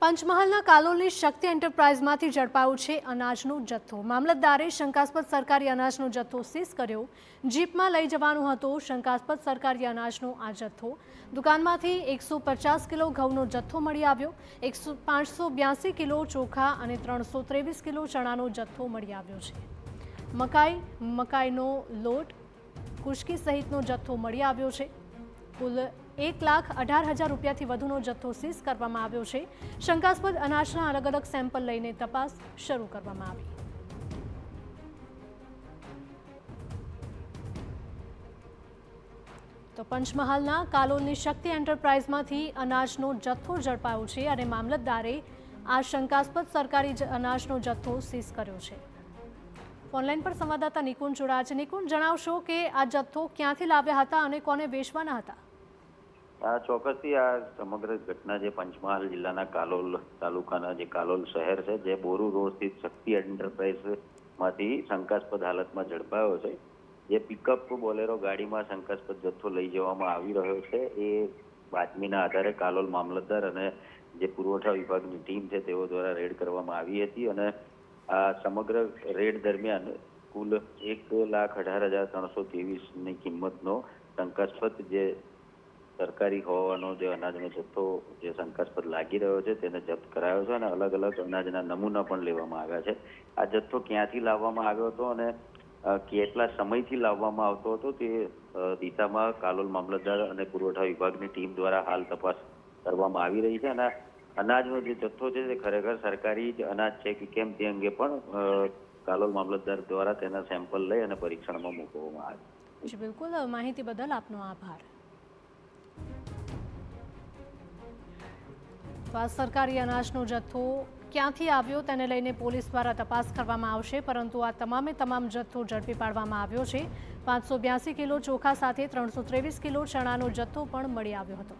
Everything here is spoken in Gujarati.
પંચમહાલના કાલોલની શક્તિ એન્ટરપ્રાઇઝમાંથી ઝડપાયું છે અનાજનો જથ્થો। મામલતદારે શંકાસ્પદ સરકારી અનાજનો જથ્થો સીઝ કર્યો। જીપમાં લઈ જવાનો હતો શંકાસ્પદ સરકારી અનાજનો આ જથ્થો। દુકાનમાંથી 150 કિલો ઘઉંનો જથ્થો મળી આવ્યો। 582 કિલો ચોખા અને 323 કિલો ચણાનો જથ્થો મળી આવ્યો છે। મકાઈનો લોટ, કુશકી સહિતનો જથ્થો મળી આવ્યો છે। કુલ 1,18,000 રૂપિયાથી વધુનો જથ્થો સીઝ કરવામાં આવ્યો છે। શંકાસ્પદ અનાજના અલગ અલગ સેમ્પલ લઈને તપાસ શરૂ કરવામાં આવી। તો પંચમહાલના કાલોલની શક્તિ એન્ટરપ્રાઇઝમાંથી અનાજનો જથ્થો ઝડપાયો છે અને મામલતદારે આ શંકાસ્પદ સરકારી અનાજનો જથ્થો સીઝ કર્યો છે। ઓનલાઈન પર સંવાદદાતા નિકુંજ જોડાયા છે। નિકુંજ, જણાવશો કે આ જથ્થો ક્યાંથી લાવ્યા હતા અને કોને વેચવાના હતા? ચોક્કસથી આ સમગ્ર ઘટના જે પંચમહાલ જિલ્લાના કાલોલ તાલુકાના જે કાલોલ શહેર છે, જે બોરુ રોડ સ્થિત શક્તિ એન્ટરપ્રાઇઝમાંથી શંકાસ્પદ હાલતમાં ઝડપાયો છે। જે પિકઅપ બોલેરો ગાડીમાં શંકાસ્પદ જથ્થો લઈ જવામાં આવી રહ્યો છે, એ બાતમીના આધારે કાલોલ મામલતદાર અને જે પુરવઠા વિભાગની ટીમ છે તેઓ દ્વારા રેડ કરવામાં આવી હતી અને આ સમગ્ર રેડ દરમિયાન કુલ 1,18,323ની કિંમતનો શંકાસ્પદ જે સરકારી હોવાનો જે અનાજનો જથ્થો જે શંકાસ્પદ લાગી રહ્યો છે તેને જપ્ત કરાયો છે અને અલગ અલગ અનાજના નમૂના પણ લેવામાં આવ્યા છે। આ જથ્થો ક્યાંથી લાવવામાં આવ્યો હતો અને કેટલા સમયથી લાવવામાં આવતો હતો તે દિશામાં કાલોલ મામલતદાર અને પુરવઠા વિભાગની ટીમ દ્વારા હાલ તપાસ કરવામાં આવી રહી છે અને અનાજનો જે જથ્થો છે તે ખરેખર સરકારી જ અનાજ છે કે કેમ તે અંગે પણ કાલોલ મામલતદાર દ્વારા તેના સેમ્પલ લઈ અને પરીક્ષણમાં મૂકવામાં આવે છે। બિલકુલ, માહિતી બદલ આપનો આભાર। તો આ સરકારી અનાજનો જથ્થો ક્યાંથી આવ્યો તેને લઈને પોલીસ દ્વારા તપાસ કરવામાં આવશે, પરંતુ આ તમામ જથ્થો ઝડપી પાડવામાં આવ્યો છે। 582 કિલો ચોખા સાથે 323 કિલો ચણાનો જથ્થો પણ મળી આવ્યો હતો।